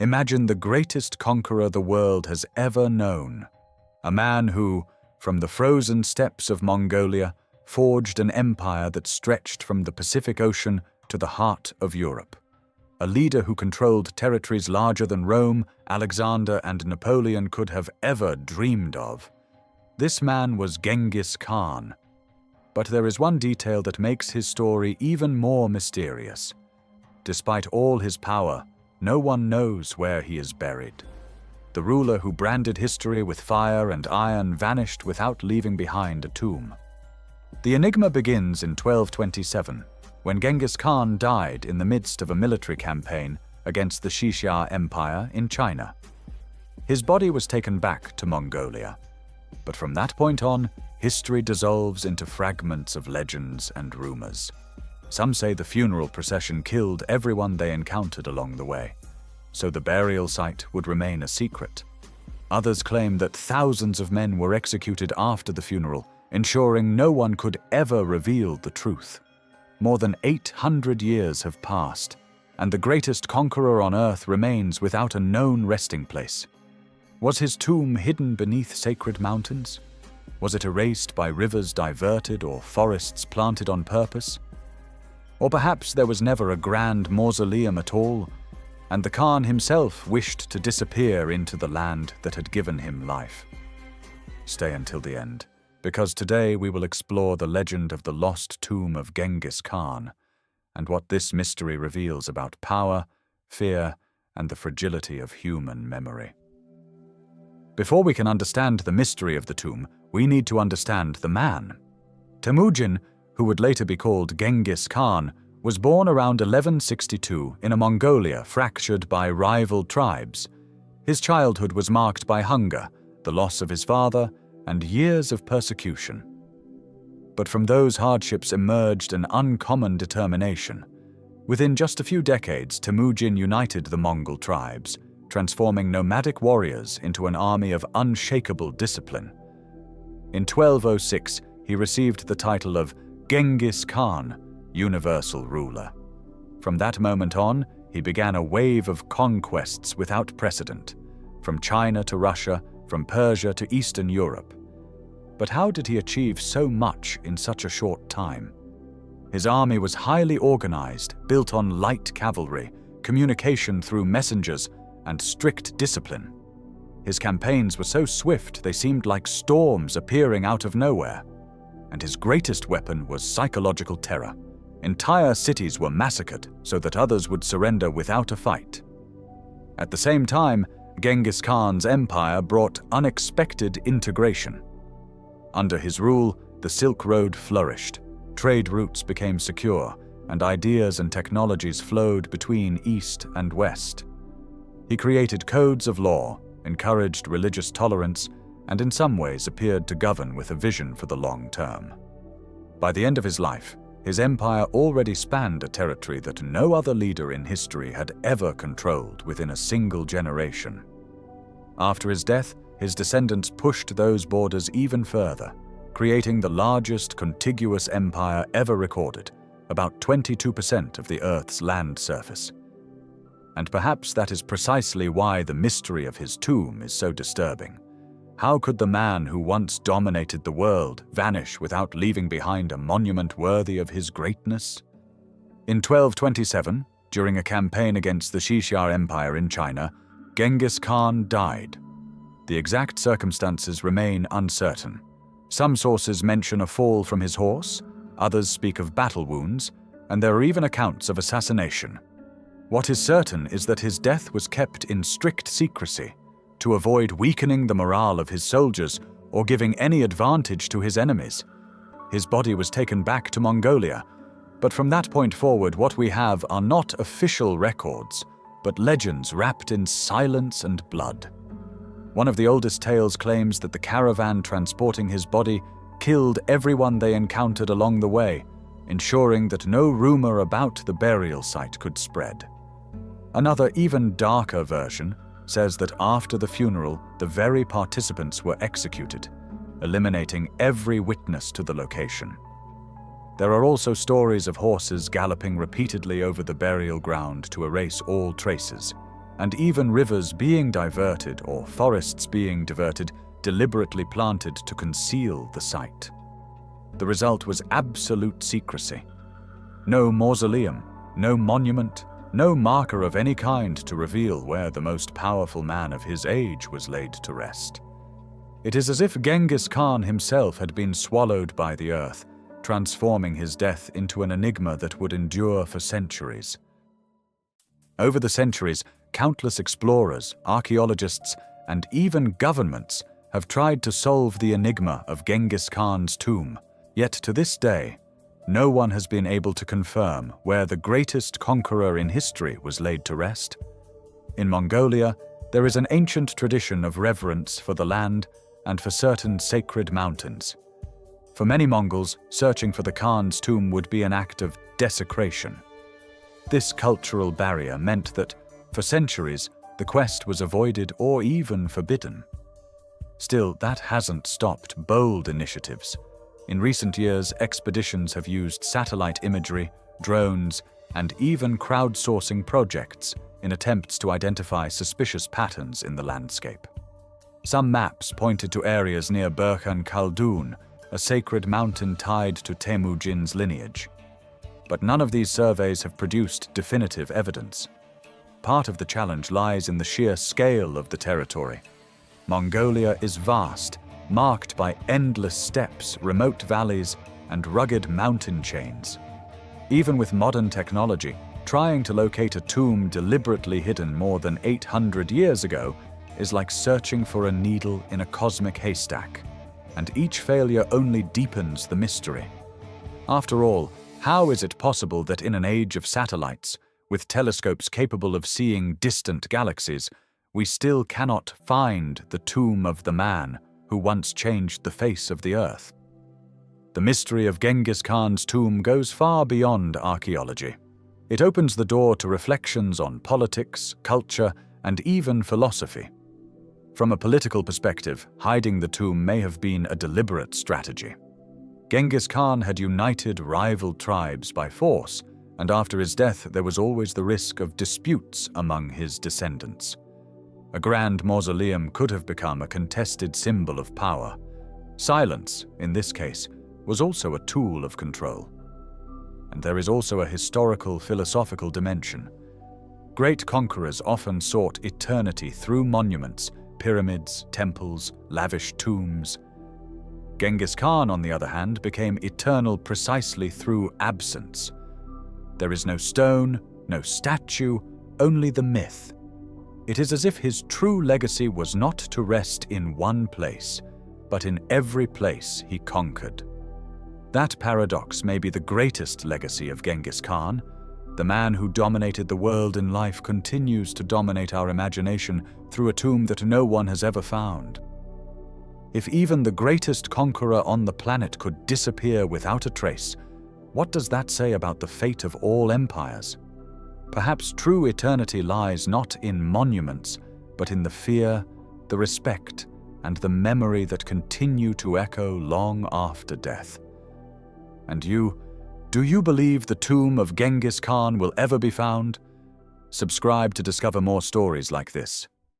Imagine the greatest conqueror the world has ever known. A man who, from the frozen steppes of Mongolia, forged an empire that stretched from the Pacific Ocean to the heart of Europe. A leader who controlled territories larger than Rome, Alexander, and Napoleon could have ever dreamed of. This man was Genghis Khan. But there is one detail that makes his story even more mysterious. Despite all his power, no one knows where he is buried. The ruler who branded history with fire and iron vanished without leaving behind a tomb. The enigma begins in 1227, when Genghis Khan died in the midst of a military campaign against the Xia Empire in China. His body was taken back to Mongolia. But from that point on, history dissolves into fragments of legends and rumors. Some say the funeral procession killed everyone they encountered along the way, so the burial site would remain a secret. Others claim that thousands of men were executed after the funeral, ensuring no one could ever reveal the truth. More than 800 years have passed, and the greatest conqueror on earth remains without a known resting place. Was his tomb hidden beneath sacred mountains? Was it erased by rivers diverted or forests planted on purpose? Or perhaps there was never a grand mausoleum at all, and the Khan himself wished to disappear into the land that had given him life. Stay until the end, because today we will explore the legend of the lost tomb of Genghis Khan and what this mystery reveals about power, fear, and the fragility of human memory. Before we can understand the mystery of the tomb, we need to understand the man. Temujin, who would later be called Genghis Khan, was born around 1162 in a Mongolia fractured by rival tribes. His childhood was marked by hunger, the loss of his father, and years of persecution. But from those hardships emerged an uncommon determination. Within just a few decades, Temujin united the Mongol tribes, transforming nomadic warriors into an army of unshakable discipline. In 1206, he received the title of Genghis Khan, universal ruler. From that moment on, he began a wave of conquests without precedent, from China to Russia, from Persia to Eastern Europe. But how did he achieve so much in such a short time? His army was highly organized, built on light cavalry, communication through messengers, and strict discipline. His campaigns were so swift they seemed like storms appearing out of nowhere. And his greatest weapon was psychological terror. Entire cities were massacred so that others would surrender without a fight. At the same time, Genghis Khan's empire brought unexpected integration. Under his rule, the Silk Road flourished, trade routes became secure, and ideas and technologies flowed between East and West. He created codes of law, encouraged religious tolerance, and in some ways appeared to govern with a vision for the long term. By the end of his life, his empire already spanned a territory that no other leader in history had ever controlled within a single generation. After his death, his descendants pushed those borders even further, creating the largest contiguous empire ever recorded, about 22% of the Earth's land surface. And perhaps that is precisely why the mystery of his tomb is so disturbing. How could the man who once dominated the world vanish without leaving behind a monument worthy of his greatness? In 1227, during a campaign against the Xia Empire in China, Genghis Khan died. The exact circumstances remain uncertain. Some sources mention a fall from his horse, others speak of battle wounds, and there are even accounts of assassination. What is certain is that his death was kept in strict secrecy, to avoid weakening the morale of his soldiers or giving any advantage to his enemies. His body was taken back to Mongolia, but from that point forward what we have are not official records, but legends wrapped in silence and blood. One of the oldest tales claims that the caravan transporting his body killed everyone they encountered along the way, ensuring that no rumor about the burial site could spread. Another, even darker version says that after the funeral, the very participants were executed, eliminating every witness to the location. There are also stories of horses galloping repeatedly over the burial ground to erase all traces, and even rivers being diverted or forests being diverted, deliberately planted to conceal the site. The result was absolute secrecy. No mausoleum, no monument, no marker of any kind to reveal where the most powerful man of his age was laid to rest. It is as if Genghis Khan himself had been swallowed by the earth, transforming his death into an enigma that would endure for centuries. Over the centuries, countless explorers, archaeologists, and even governments have tried to solve the enigma of Genghis Khan's tomb, yet to this day, no one has been able to confirm where the greatest conqueror in history was laid to rest. In Mongolia, there is an ancient tradition of reverence for the land and for certain sacred mountains. For many Mongols, searching for the Khan's tomb would be an act of desecration. This cultural barrier meant that, for centuries, the quest was avoided or even forbidden. Still, that hasn't stopped bold initiatives. In recent years, expeditions have used satellite imagery, drones, and even crowdsourcing projects in attempts to identify suspicious patterns in the landscape. Some maps pointed to areas near Burkhan Khaldun, a sacred mountain tied to Temujin's lineage. But none of these surveys have produced definitive evidence. Part of the challenge lies in the sheer scale of the territory. Mongolia is vast, marked by endless steppes, remote valleys, and rugged mountain chains. Even with modern technology, trying to locate a tomb deliberately hidden more than 800 years ago is like searching for a needle in a cosmic haystack, and each failure only deepens the mystery. After all, how is it possible that in an age of satellites, with telescopes capable of seeing distant galaxies, we still cannot find the tomb of the man who once changed the face of the earth? The mystery of Genghis Khan's tomb goes far beyond archaeology. It opens the door to reflections on politics, culture, and even philosophy. From a political perspective, hiding the tomb may have been a deliberate strategy. Genghis Khan had united rival tribes by force, and after his death there was always the risk of disputes among his descendants. A grand mausoleum could have become a contested symbol of power. Silence, in this case, was also a tool of control. And there is also a historical, philosophical dimension. Great conquerors often sought eternity through monuments, pyramids, temples, lavish tombs. Genghis Khan, on the other hand, became eternal precisely through absence. There is no stone, no statue, only the myth. It is as if his true legacy was not to rest in one place, but in every place he conquered. That paradox may be the greatest legacy of Genghis Khan. The man who dominated the world in life continues to dominate our imagination through a tomb that no one has ever found. If even the greatest conqueror on the planet could disappear without a trace, what does that say about the fate of all empires? Perhaps true eternity lies not in monuments, but in the fear, the respect, and the memory that continue to echo long after death. And you, do you believe the tomb of Genghis Khan will ever be found? Subscribe to discover more stories like this.